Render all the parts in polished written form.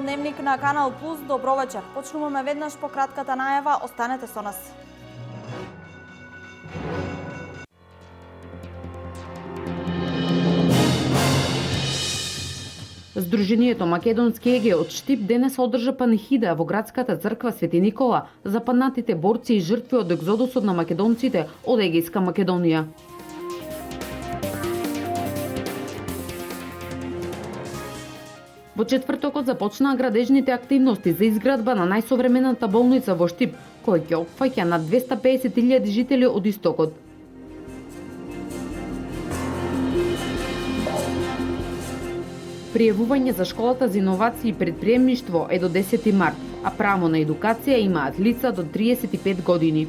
Дневник на Канал Плюс. Добро вечер. Почнуваме веднаш по кратката најава. Останете со нас. Сдруженијето Македонски Егеј од Штип денес одржа панихида во градската црква Свети Никола за паднатите борци и жртви од екзодусот на македонците од Егејска Македонија. Во четвртокот започнаа градежните активности за изградба на најсовремената болница во Штип, која ќе опфаќа над 250.000 жители од истокот. Пријавување за школата за иновации и предприемништво е до 10 март, а право на едукација имаат лица до 35 години.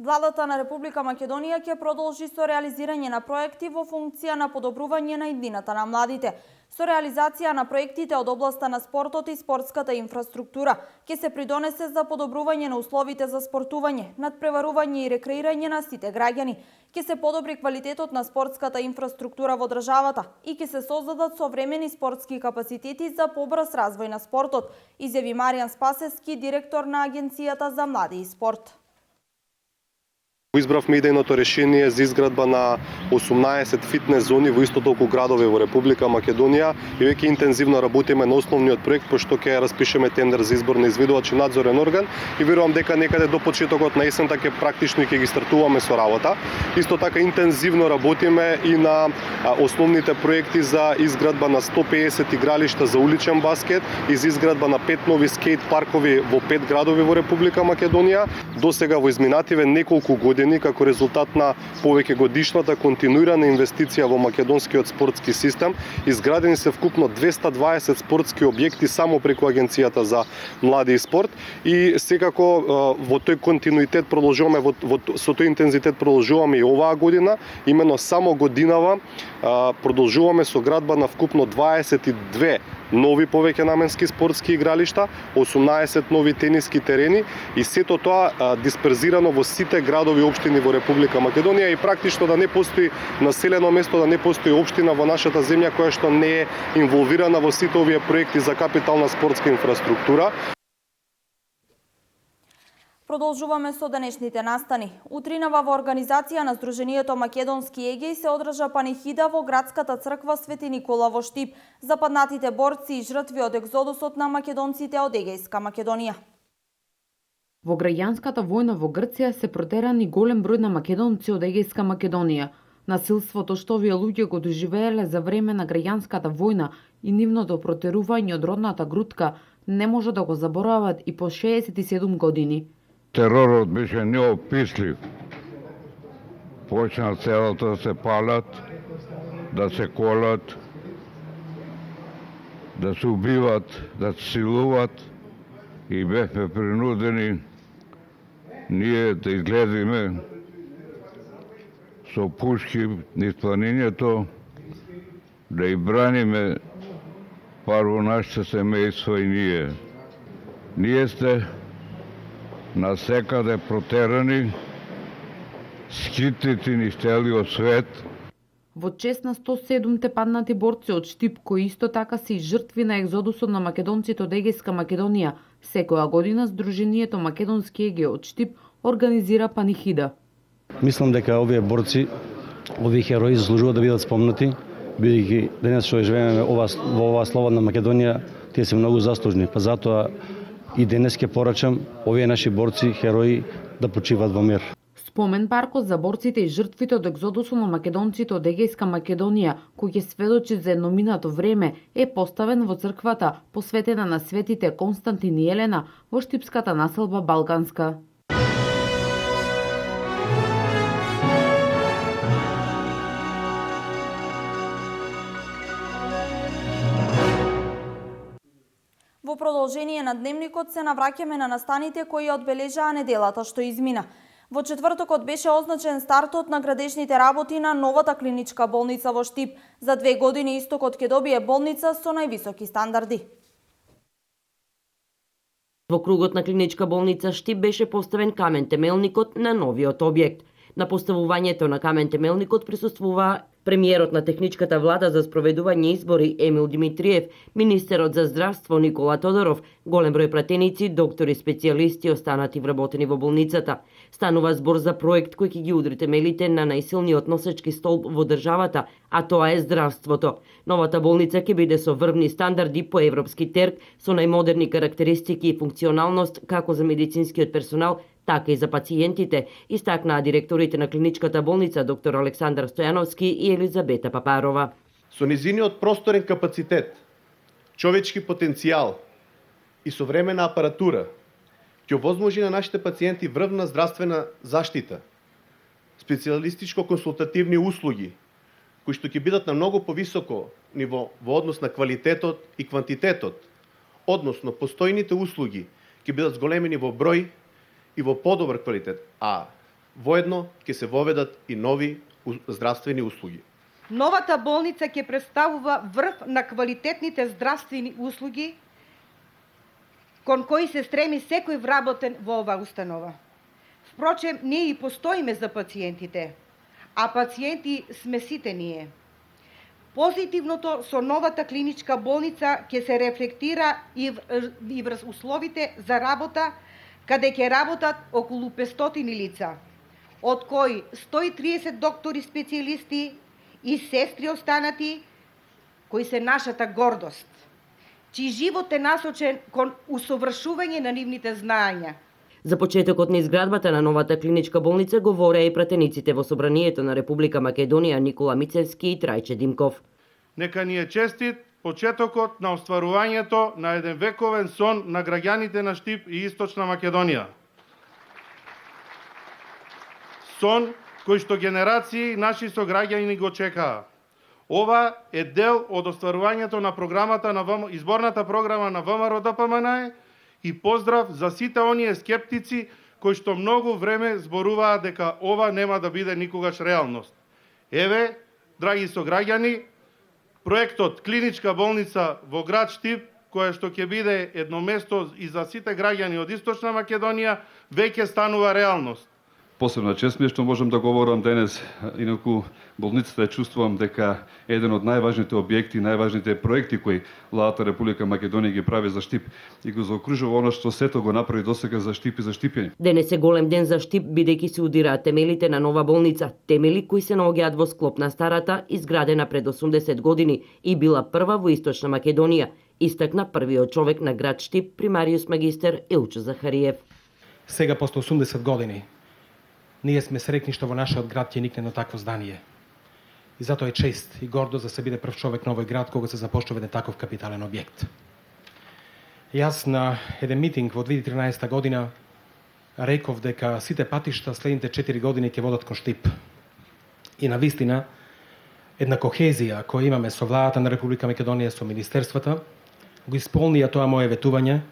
Владата на Република Македонија ќе продолжи со реализирање на проекти во функција на подобрување на иднината на младите. Со реализација на проектите од областа на спортот и спортската инфраструктура ќе се придонесе за подобрување на условите за спортување, надпреварување и рекреирање на сите граѓани. Ќе се подобри квалитетот на спортската инфраструктура во државата и ќе се создадат современи спортски капацитети за побрз развој на спортот, изјави Маријан Спасевски, директор на Агенцијата за млади и спорт. Избравме идејното решение за изградба на 18 фитнес зони во исто толку градови во Република Македонија и веќе интензивно работиме на основниот проект, пошто ќе распишеме тендер за избор на изведувач и надзорен орган и верувам дека некаде до почетокот на есента ќе практично ќе ги стартуваме со работа. Исто така интензивно работиме и на основните проекти за изградба на 150 игралишта за уличен баскет и за изградба на 5 нови скейт паркови во 5 градови во Република Македонија. Досега во изминативе неколку години како резултат на повеќе годишната континуирана инвестиција во македонскиот спортски систем, изградени се вкупно 220 спортски објекти само преку Агенцијата за млади и спорт и секако во тој континуитет продолжуваме со тој интензитет продолжуваме и оваа година, именно само годинава продолжуваме со градба на вкупно 22 нови повеќе наменски спортски игралишта, 18 нови тениски терени и сето тоа дисперзирано во сите градови и општини во Република Македонија и практично да не постои населено место, да не постои општина во нашата земја која што не е инволвирана во сите овие проекти за капитална спортска инфраструктура. Продолжуваме со денешните настани. Утринава во организација на Сдруженијето Македонски Егеј се одржа панихида во градската црква Свети Никола во Штип за паднатите борци и жртви од екзодусот на македонците од Егејска Македонија. Во граѓанската војна во Грција се протерани голем број на македонци од Егејска Македонија. Насилството што овие луѓе го доживееле за време на граѓанската војна и нивното протерување од родната грудка не може да го заборават и по 67 години. Теророт беше неопислив. Почна целото да се палат, да се колат, да се убиват, да се силуват и бевме принудени ние да излеземе со пушки низ планињето, да и браниме парво нашите семејства и ние. Ние сте насекаде протерани, скитити низ целиот свет. Во чест на 107-те паднати борци од Штип, кои исто така се и жртви на екзодусот на македонците од Егејска Македонија, секоја година Сдруженијето Македонски Егеј од Штип организира панихида. Мислам дека овие борци, овие херои заслужуваат да бидат спомнати, бидејќи денес што живееме во оваа слободна Македонија, тие се многу заслужни, па затоа и денес ќе порачам овие наши борци, херои да почиват во мир. Спомен паркот за борците и жртвите од екзодусот на македонците од Егејска Македонија, кој ќе сведочи за едноминато време, е поставен во црквата посветена на светите Константин и Елена во штипската населба Балканска. Во продолжение на дневникот се навраќаме на настаните кои одбележаа неделата што измина. Во четвртокот беше означен стартот на градежните работи на новата клиничка болница во Штип. За 2 години истокот ќе добие болница со највисоки стандарди. Во кругот на клиничка болница Штип беше поставен камен темелникот на новиот објект. На поставувањето на камен темелникот присуствуваа премиерот на техничката влада за спроведување избори Емил Димитриев, министерот за здравство Никола Тодоров, голем број пратеници, доктори, специјалисти останати вработени во болницата. Станува збор за проект кој ќе ги удри темелите на најсилниот носечки столб во државата, а тоа е здравството. Новата болница ќе биде со врвни стандарди по европски терк, со најмодерни карактеристики и функционалност како за медицинскиот персонал, така и за пациентите, истакнаа директорите на клиничката болница доктор Александар Стојановски и Елизабета Папарова. Со низиниот просторен капацитет, човечки потенцијал и современа апаратура ќе овозможи на нашите пациенти врвна здравствена заштита, специјалистичко-консултативни услуги, кои што ќе бидат на многу повисоко ниво во однос на квалитетот и квантитетот, односно постојните услуги ќе бидат зголемени во број и во подобар квалитет, а воедно ќе се воведат и нови здравствени услуги. Новата болница ќе представува врв на квалитетните здравствени услуги кон кои се стреми секој вработен во оваа установа. Впрочем, ние и постоиме за пациентите, а пациенти сме сите ние. Позитивното со новата клиничка болница ќе се рефлектира и врз условите за работа, каде ќе работат околу 500 лица, од кои 130 доктори специјалисти и сестри останати, кои се нашата гордост, чиј живот е насочен кон усовршување на нивните знаења. За почетокот на изградбата на новата клиничка болница говореа и пратениците во Собранието на Република Македонија Никола Мицевски и Трајче Димков. Нека ни е честит почетокот на остварувањето на еден вековен сон на граѓаните на Штип и Источна Македонија. Сон кој што генерации наши сограѓани го чекаа. Ова е дел од остварувањето на програмата на изборната програма на ВМРО ДПМН и поздрав за сите оние скептици кои што многу време зборуваа дека ова нема да биде никогаш реалност. Еве, драги сограѓани, проектот Клиничка болница во град Штип, која што ќе биде едно место и за сите граѓани од Источна Македонија, веќе станува реалност. Посебна чест ми е што можам да говорам денес, инаку болницата ја чувствувам дека е еден од најважните објекти, најважните проекти кои владата Република Македонија ги прави за Штип и го заокружува она што сето го направи досега за Штип и за Штипјани. Денес е голем ден за Штип, бидејќи се удираат темелите на нова болница, темели кои се наоѓаат во склоп на старата, изградена пред 80 години и била прва во Источна Македонија, истакна првиот човек на град Штип, примариус магистер Елчо Захариев. Сега после 80 години ние сме среќни што во нашиот град ќе никне на такво здание. И затоа е чест и гордост да се биде прв човек на овој град кога се започнува еден таков капитален објект. Јас на еден митинг во 2013 година реков дека сите патишта следните 4 години ќе водат кон Штип. И навистина една кохезија која имаме со владата на Република Македонија, со министерствата, го исполнија тоа мое ветување.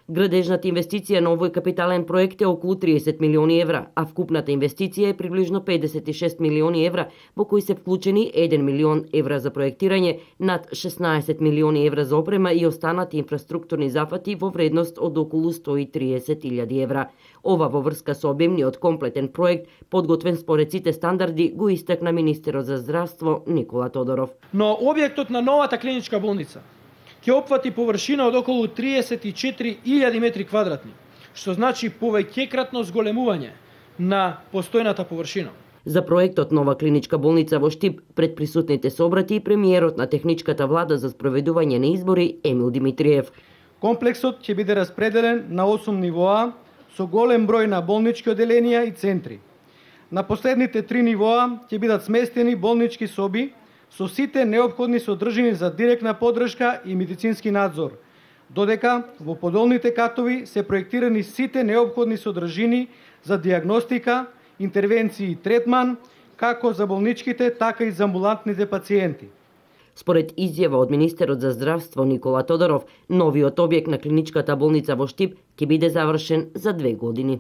Градежната инвестиција на овој капитален проект е околу 30 милиони евра, а вкупната инвестиција е приближно 56 милиони евра, во кои се вклучени 1 милион евра за проектирање, над 16 милиони евра за опрема и останати инфраструктурни зафати во вредност од околу 130.000 евра. Ова во врска со обемниот комплетен проект, подготвен според сите стандарди, го истакна министерот за здравство Никола Тодоров. Но објектот на новата клиничка болница ќе опфати површина од околу 34.000 метри квадратни, што значи повеќекратно зголемување на постојната површина. За проектот нова клиничка болница во Штип пред присутните се обрати и премиерот на техничката влада за спроведување на избори Емил Димитриев. Комплексот ќе биде распределен на 8 нивоа со голем број на болнички оделенија и центри. На последните 3 нивоа ќе бидат сместени болнички соби со сите неопходни содржини за директна поддршка и медицински надзор, додека во подолните катови се проектирани сите неопходни содржини за дијагностика, интервенции и третман, како за болничките, така и за амбулантните пациенти. Според изјава од министерот за здравство Никола Тодоров, новиот објект на клиничката болница во Штип ќе биде завршен за 2 години.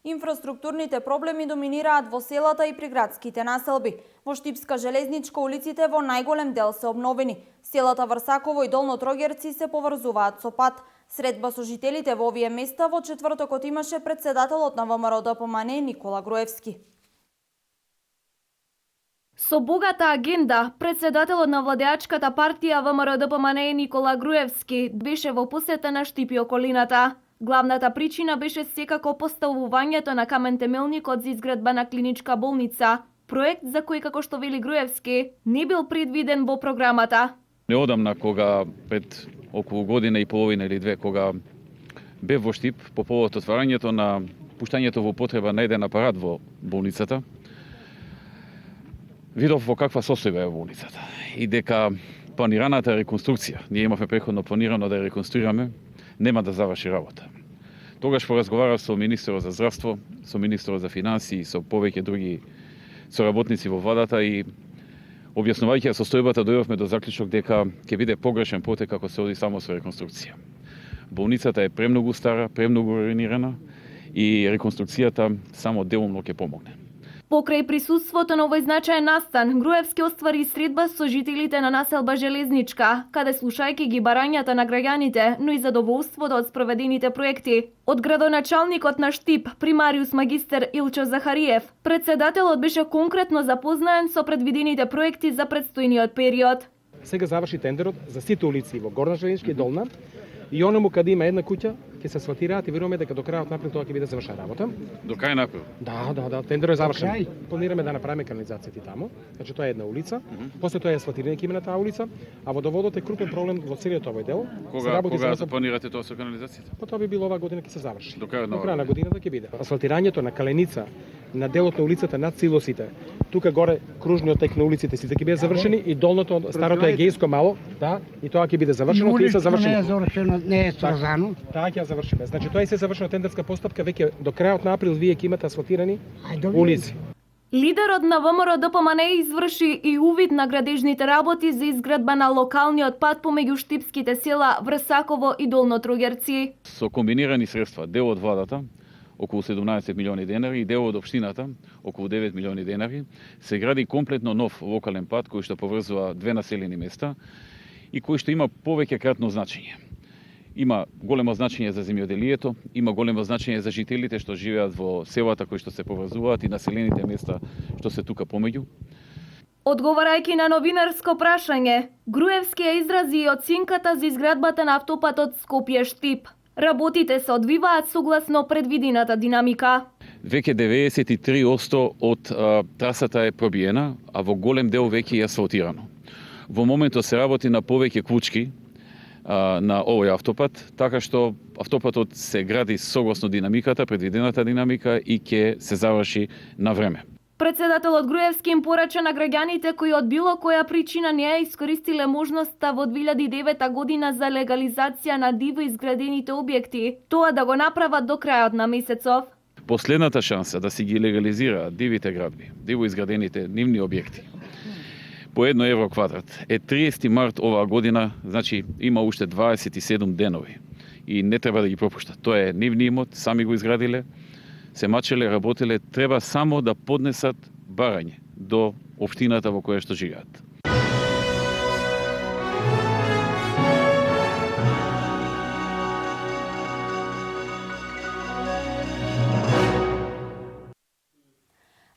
Инфраструктурните проблеми доминираат во селата и приградските населби. Во Штипска железничка улиците во најголем дел се обновени. Селата Врсаково и Долно Трогерци се поврзуваат со пат. Средба со жителите во овие места во четвртокот имаше председателот на ВМРО ДПМН Никола Груевски. Со богата агенда, председателот на владеачката партија ВМРО ДПМН Никола Груевски беше во посета на Штип и околината. Главната причина беше секако поставувањето на камен темелникот за изградба на клиничка болница, проект за кој, како што вели Груевски, не бил предвиден во програмата. Неодамна, кога пред околу година и половина или две, кога бев во Штип по повод отварањето на пуштањето во потреба на еден апарат во болницата, видов во каква состојба е болницата и дека планираната реконструкција, ние имавме преходно планирано да ја реконструираме, нема да заврши работа. Тогаш поразговарав со министерот за здравство, со министерот за финансии и со повеќе други соработници во владата и објаснувајќи ја состојбата дојдовме до заклучок дека ќе биде погрешен потек ако се оди само со реконструкција. Болницата е премногу стара, премногу руинирана и реконструкцијата само делумно ќе помогне. Покрај присуството на овој значаен настан, Груевски оствари средба со жителите на населба Железничка, каде слушајќи ги барањата на граѓаните, но и задоволството од спроведените проекти. Од градоначалникот на Штип, примариус магистер Илчо Захариев, председателот беше конкретно запознаен со предвидените проекти за предстојниот период. Сега заврши тендерот за сите улици во Горна Железничка и Долна и оному каде има една куќа ќе се асфалтираат и веруваме дека до крајот на април тоа ќе биде завршена работа. До крај на април? Да, тендерот е завршен. Планираме да направиме канализацијата и таму. Значи тоа е една улица. После тоа е асфалтирање ќе има на таа улица, а водоводот е крупен проблем во целиот овој дел. Кога планирате тоа со канализацијата? Па тоа би било оваа година ќе се заврши. До крај на годината ќе биде. Асфалтирањето на Каленица, на делот на улицата над силосите. Тука горе кружниот тек на улиците сите ќе бидат завршени и долното старото егејско мало, да, и тоа ќе биде завршено, ќе се заврши. Не е завршено, не е сврзано. Таа ќе завршиме. Значи тоа се завршена тендерска постапка, веќе до крајот на април вие ќе имате асфалтирани улици. Лидерот на ВМРО ДПМН изврши и увид на градежните работи за изградба на локалниот пат помеѓу штипските села Врсаково и Долно Тругерци. Со комбинирани средства, дел од владата, околу 17 милиони денари и дел од општината, околу 9 милиони денари, се гради комплетно нов локален пат кој што поврзува две населени места и кој што има повеќе кратно значење. Има големо значење за земјоделието, има големо значење за жителите што живеат во селата кои што се поврзуваат и населените места што се тука помеѓу. Одговарајќи на новинарско прашање, Груевски ја изрази и оценката за изградбата на автопатот Скопје-Штип. Работите се одвиваат согласно предвидената динамика. Веќе 93% од трасата е пробиена, а во голем дел веќе е асфалтирано. Во моментот се работи на повеќе квучки на овој автопат, така што автопатот се гради согласно динамиката, предвидената динамика и ќе се заврши на време. Председателот Груевски им порача на граѓаните кои од било која причина не ја искористиле можноста во 2009 година за легализација на диво изградените објекти, тоа да го направат до крајот на месецов. Последната шанса да си ги легализираат дивите градби, диво изградените нивни објекти, по 1 евро квадрат е 30 март оваа година, значи има уште 27 денови и не треба да ги пропуштат. Тоа е нивни имот, сами го изградиле, се мачеле, работеле, треба само да поднесат барање до општината во која што живеат.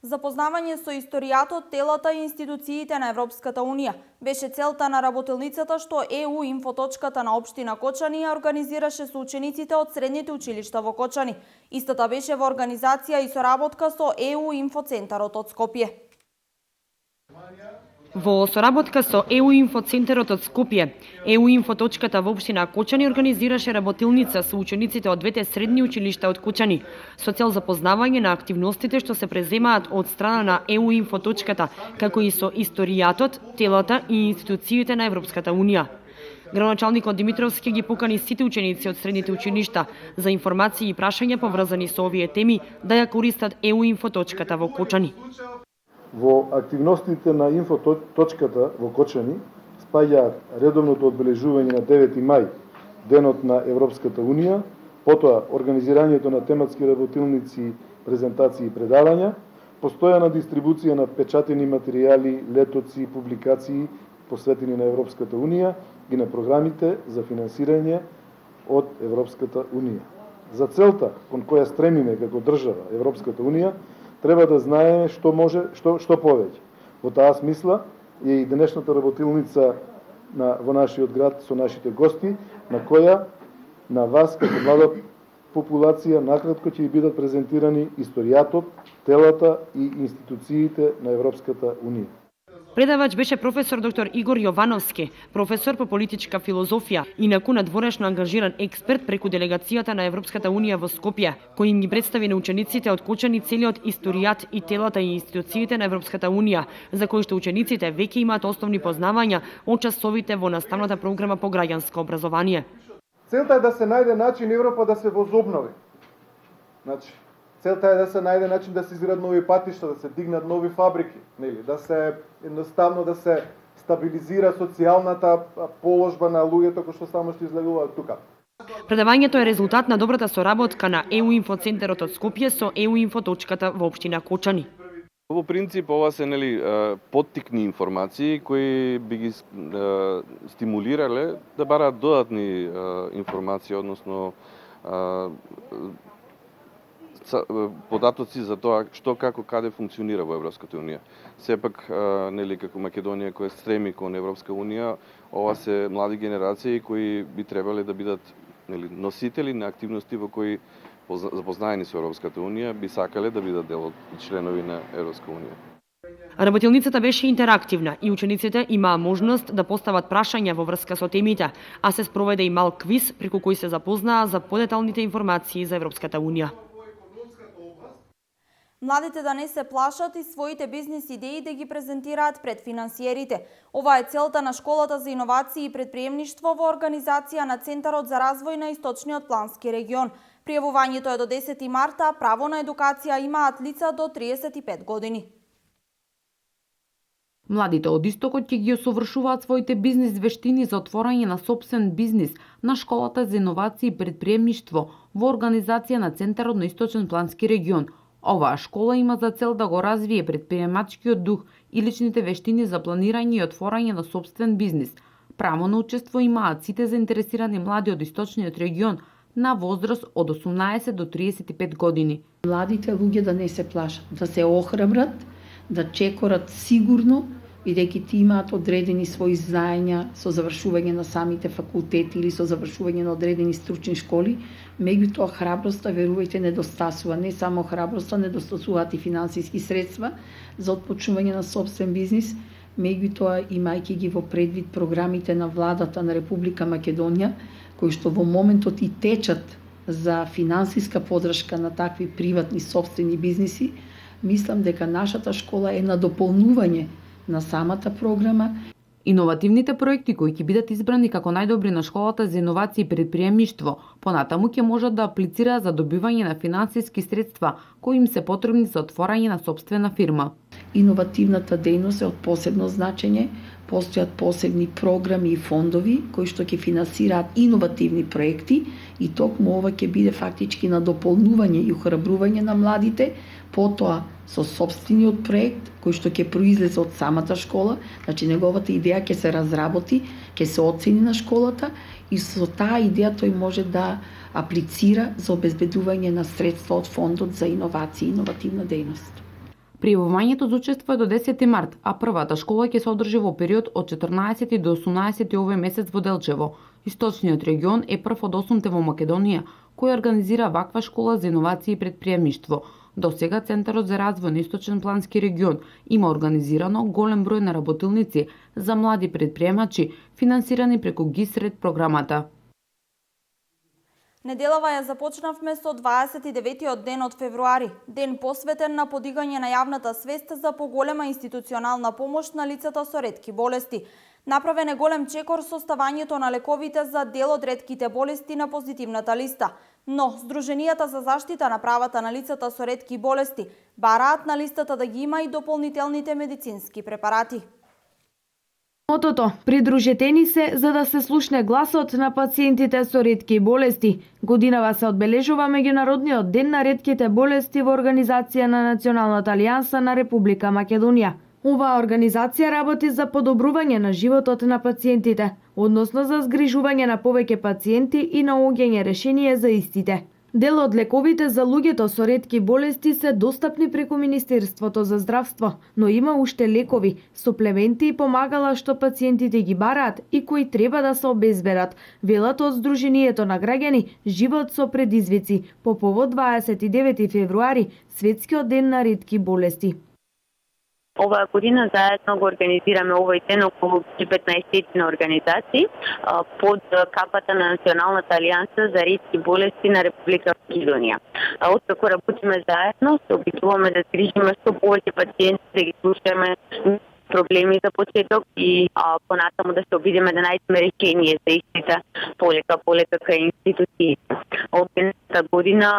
Запознавање со историјатот, телата и институциите на Европската Унија беше целта на работилницата што EU инфоточката на општина Кочани ја организираше со учениците од средните училишта во Кочани. Истата беше во организација и соработка со EU инфоцентарот од Скопје. Во соработка со EU инфоцентарот од Скопје, EU инфоточката во општина Кочани организираше работилница со учениците од двете средни училишта од Кочани, со цел запознавање на активностите што се преземаат од страна на EU инфоточката, како и со историјатот, телата и институциите на Европската Унија. Градоначалникот Димитровски ги покани сите ученици од средните училишта за информации и прашања поврзани со овие теми да ја користат EU инфоточката во Кочани. Во активностите на инфоточката во Кочани спаѓаат редовното одбележување на 9 мај, денот на Европската Унија, потоа организирањето на тематски работилници, презентации и предавања, постојана дистрибуција на печатени материјали, летоци и публикации посветени на Европската Унија и на програмите за финансирање од Европската Унија. За целта кон која стремиме како држава Европската Унија, треба да знаеме што може, што повеќе. Во таа смисла е и денешната работилница во нашиот град со нашите гости, на која на вас како млада популација накратко ќе ви бидат презентирани историјатот, телата и институциите на Европската Унија. Предавач беше професор доктор Игор Јовановски, професор по политичка филозофија, инаку надворешно ангажиран експерт преку делегацијата на Европската Унија во Скопје, кој им ги представи на учениците од Кочани целиот историјат и телата и институциите на Европската Унија, за кои што учениците веќе имаат основни познавања од часовите во наставната програма по граѓанско образование. Целта е да се најде начин Европа да се возобнови. Значи, целта е да се најде начин да се изградат нови патишта, да се дигнат нови фабрики, нели, да се едноставно да се стабилизира социјалната положба на луѓето кои што само што излегуваат тука. Предавањето е резултат на добрата соработка на ЕУ Инфо центарот од Скопје со ЕУ Инфо точката во општина Кочани. Во принцип ова се поттикни информации кои би ги стимулирале да бараат додатни информации, односно податоци за тоа што, како, каде функционира во Европската Унија. Сепак, како Македонија која стреми кон Европска Унија, ова се млади генерации кои би требале да бидат носители на активности во кои запознаени со Европската Унија, би сакале да бидат дел од членови на Европска Унија. Работилницата беше интерактивна и учениците имаа можност да постават прашања во врска со темите, а се спроведе и мал квиз преку кој се запознаа за подеталните информации за Европската Унија. Младите да не се плашат и своите бизнис идеи да ги презентираат пред финансиерите. Ова е целта на Школата за иновации и предприемништво во организација на Центарот за развој на Источниот плански регион. Пријавувањето е до 10 марта, право на едукација имаат лица до 35 години. Младите од Истокот ќе ги усовршуваат своите бизнис вештини за отворање на сопствен бизнис на Школата за иновации и предприемништво во организација на Центарот на Источен плански регион. Оваа школа има за цел да го развие предприемачкиот дух и личните вештини за планирање и отворање на сопствен бизнис. Право на учество имаат сите заинтересирани млади од Источниот регион на возраст од 18 до 35 години. Младите луѓе да не се плашат, да се охрабрат, да чекорат сигурно, бидејќи ти имаат одредени своји знаења со завршување на самите факултети или со завршување на одредени стручни школи, меѓутоа храброста, верувајте, недостасува. Не само храброста, недостасуваат и финансиски средства за отпочнување на сопствен бизнис, меѓутоа имајќи ги во предвид програмите на владата на Република Македонија, кои што во моментот и течат за финансиска поддршка на такви приватни сопствени бизниси, мислам дека нашата школа е на дополнување на самата програма. Иновативните проекти кои ќе бидат избрани како најдобри на Школата за иновации и предприемништво, понатаму ќе можат да аплицираат за добивање на финансиски средства кои им се потребни за отворање на сопствена фирма. Иновативната дејност е од посебно значење, постојат посебни програми и фондови кои што ќе финансираат иновативни проекти и токму ова ќе биде фактички на дополнување и охрабрување на младите, потоа со сопствениот проект кој што ќе произлезе од самата школа, значи неговата идеја ќе се разработи, ќе се оцени на школата и со таа идеја тој може да аплицира за обезбедување на средства од фондот за иновации и иновативна дејност. Пријавувањето за учество е до 10 март, а првата школа ќе се одржи во период од 14 до 18 овој месец во Делчево. Источниот регион е прв од 8 во Македонија кој организира ваква школа за иновации и предприемништво. До сега Центарот за развој на Источен плански регион има организирано голем број на работилници за млади предприемачи, финансирани преку ГИСРЕД програмата. Неделава ја започнавме со 29-тиот ден од февруари, ден посветен на подигање на јавната свест за поголема институционална помош на лицата со ретки болести. Направен е голем чекор со ставањето на лековите за дел од ретките болести на позитивната листа. Но Сдруженијата за заштита на правата на лицата со ретки болести бараат на листата да ги има и дополнителните медицински препарати. Мотото придружете се за да се слушне гласот на пациентите со ретки болести. Годинава се одбележува меѓународниот ден на ретките болести во организација на Националната алијанса на Република Македонија. Оваа организација работи за подобрување на животот на пациентите, односно за згрижување на повеќе пациенти и наоѓање решение за истите. Дел од лековите за луѓето со ретки болести се достапни преку Министерството за здравство, но има уште лекови, суплементи и помагала што пациентите ги бараат и кои треба да се обезбедат, велат од Сдруженијето на граѓани Живот со предизвици по повод 29 февруари, Светскиот ден на ретки болести. Оваа година заедно го организираме овој ден околу 15 организации под капата на Националната алијанса за ретки болести на Република Македонија. Откако работиме заедно, се обидуваме да грижиме што повеќе пациенти, да ги слушаме проблеми за почеток и понатаму да се обидиме да најдеме решение за истите полека кај институциите. Оваа година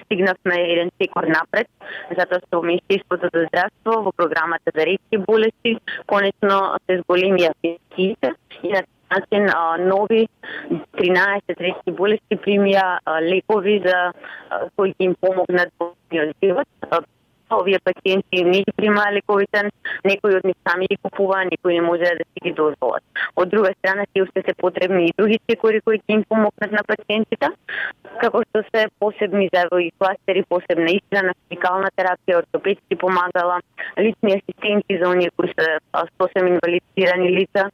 стигнавме еден секор напред, затоа што Министерството за здравство во програмата за ретки болести конечно се зголемија пенсиите и на начин нови 13 ретки болести примија лекови за кои им помогнат во живот. Овие пациенти не ги примаа лековите, некои од нив сами ги купуваа, некои не можеа да си ги дозволат. Од друга страна, си уште се потребни и други секори кои ќе им помогнат на пациентите, како што се посебни завои кластери, посебна исхрана, физикална терапија, ортопедски помагала, лични асистенти за оние кои се сосем инвалидизирани лица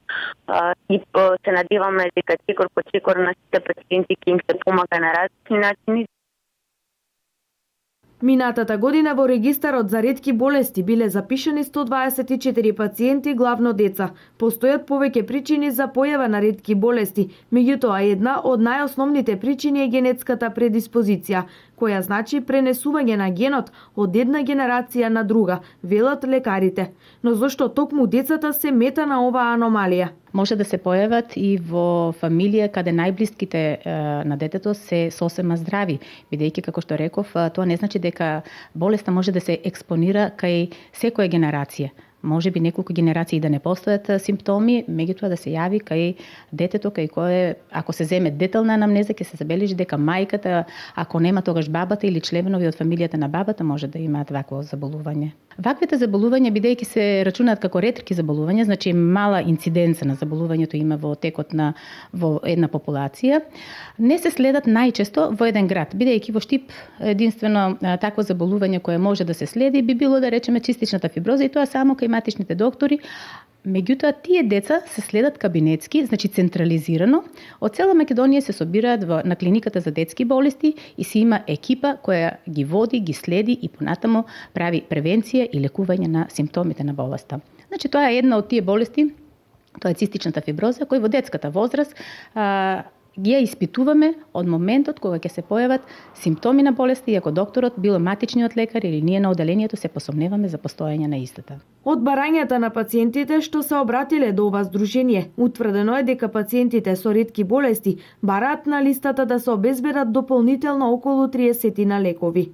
и се надеваме дека секор по секор на сите пациенти ќе им се помага на различни начини. Минатата година во регистарот за ретки болести биле запишани 124 пациенти, главно деца. Постојат повеќе причини за појава на ретки болести, меѓутоа една од најосновните причини е генетската предиспозиција, која значи пренесување на генот од една генерација на друга, велат лекарите. Но зошто токму децата се мета на оваа аномалија? Може да се појават и во фамилија каде најблиските на детето се сосема здрави, бидејќи како што реков, тоа не значи дека болеста може да се експонира кај секоја генерација. Може би неколку генерации да не постојат симптоми, меѓутоа да се јави кај детето, кај кое, ако се земе детална анамнеза, ќе се забележи дека мајката, ако нема тогаш бабата или членови од фамилијата на бабата, може да имаат вакво заболување. Ваквите заболувања, бидејќи се рачунаат како ретки заболувања, значи мала инциденца на заболувањето има во текот на во една популација, не се следат најчесто во еден град, бидејќи во Штип единствено такво заболување кое може да се следи би било да речеме цистичната фиброза и тоа само кај матичните доктори. Меѓутоа, тие деца се следат кабинетски, значи централизирано. Од цела Македонија се собираат на клиниката за детски болести и си има екипа која ги води, ги следи и понатамо прави превенција и лекување на симптомите на болеста. Значи, тоа е една од тие болести, тоа е цистичната фиброза, која во детската возраст ги ја испитуваме од моментот кога ќе се појават симптоми на болеста и ако докторот, било матичниот лекар или ние на оделението се посомневаме за постоење на истата. Од барањата на пациентите што се обратиле до ова здружение, утврдено е дека пациентите со ретки болести бараат на листата да се обезбедат дополнително околу 30 на лекови.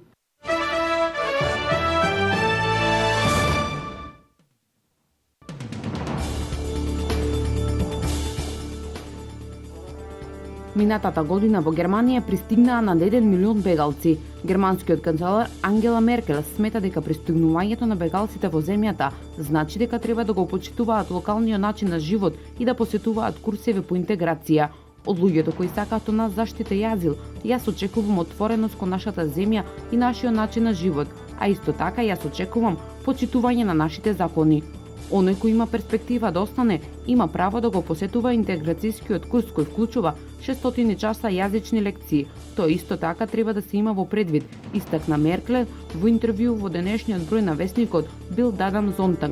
Минатата година во Германија пристигнаа над 1 милион бегалци. Германскиот канцелар Ангела Меркел смета дека пристигнувањето на бегалците во земјата значи дека треба да го почитуваат локалниот начин на живот и да посетуваат курсеви по интеграција. Од луѓето кои сакаат од нас заштита и азил, јас очекувам отвореност кон нашата земја и нашиот начин на живот, а исто така јас очекувам почитување на нашите закони. Оној кој има перспектива да остане, има право да го посетува интеграцијскиот курс кој вклучува 600 часа јазични лекции. Тоа исто така треба да се има во предвид, истакна Меркел во интервју во денешниот број на весникот Bild Adam Sonntag.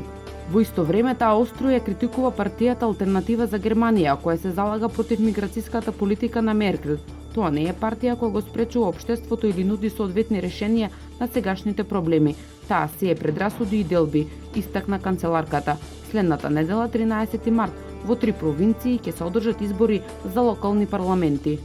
Во исто време таа остро ја критикува партијата Алтернатива за Германија, која се залага против миграцијската политика на Меркел. Тоа не е партија која го спречува општеството или нуди соодветни решенија на сегашните проблеми. Таа се е предрасуди и делби, истакна канцеларката. Следната недела, 13 март, во 3 провинции ќе се одржат избори за локални парламенти.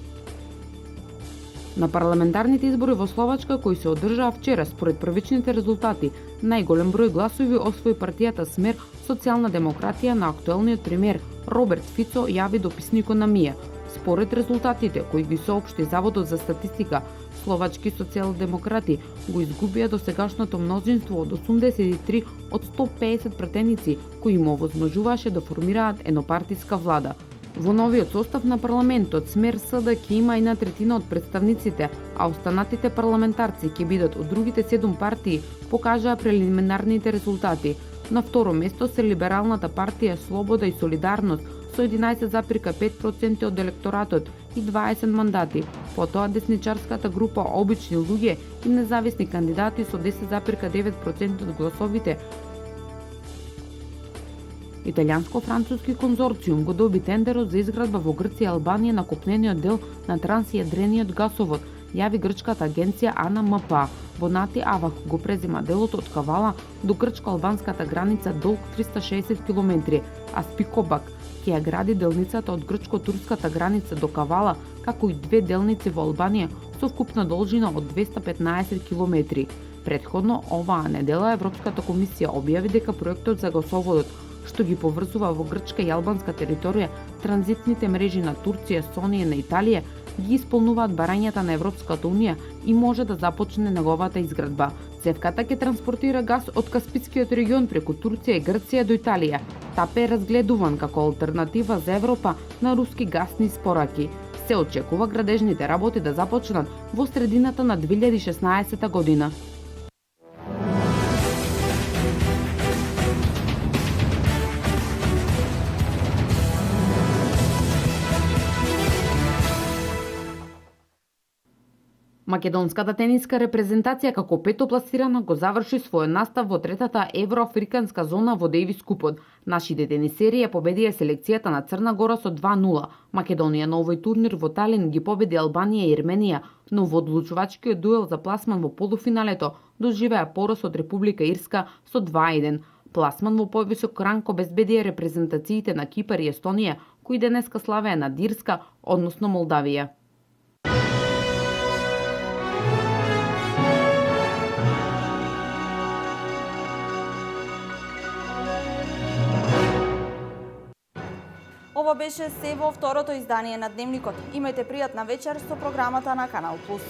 На парламентарните избори во Словачка кои се одржаа вчера, според првичните резултати, најголем број гласови освои партијата Смер, социјална демократија на актуелниот премиер Роберт Фицо, јави дописникот на МИА. Според резултатите кои ги соопшти Заводот за статистика, Словачки социјалдемократи го изгубија досегашното мнозинство од 83 од 150 претеници кои им овозможуваше да формираат еднопартиска влада. Во новиот состав на парламентот Смер СД ќе има и 1/3 од представниците, а останатите парламентарци ќе бидат од другите 7 партии, покажаа прелиминарните резултати. На второ место се Либералната партија Слобода и Солидарност со 11,5% од електоратот и 20 мандати. Потоа десничарската група Обични луѓе и независни кандидати со 10,9% од гласовите. Италијанско-француски конзорциум го доби тендерот за изградба во Грција и Албанија на копнениот дел на трансјадрениот гасовод, јави грчката агенција АНМП. Бонати Авах го презема делот од Кавала до грчко-албанската граница долг 360 км, а Спикобак ќе ја гради делницата од грчко-турската граница до Кавала, како и 2 делници во Албанија со вкупна должина од 215 км. Претходно оваа недела Европската комисија објави дека проектот за гасоводот, што ги поврзува во грчка и албанска територија транзитните мрежи на Турција, Сонија и на Италија, ги исполнуваат барањата на Европската унија и може да започне неговата изградба. Цевката ќе транспортира газ од Каспискиот регион преку Турција и Грција до Италија. ТАП е разгледуван како алтернатива за Европа на руски гасни испораки. Се очекува градежните работи да започнат во средината на 2016 година. Македонската тениска репрезентација како петопласирана го заврши својот настав во третата евроафриканска зона во Дејвис купот. Нашите тенисери ја победија селекцијата на Црна Гора со 2:0. Македонија на овој турнир во Талин ги победи Албанија и Ерменија, но во одлучувачкиот дуел за пласман во полуфиналето доживеа пораз од Република Ирска со 2:1. Пласман во повисок ранг обезбедија репрезентациите на Кипар и Естонија, кои денеска славеа над Ирска, односно Молдавија. Ова беше се во второто издание на Дневникот. Имајте пријатна вечер со програмата на Канал Плюс.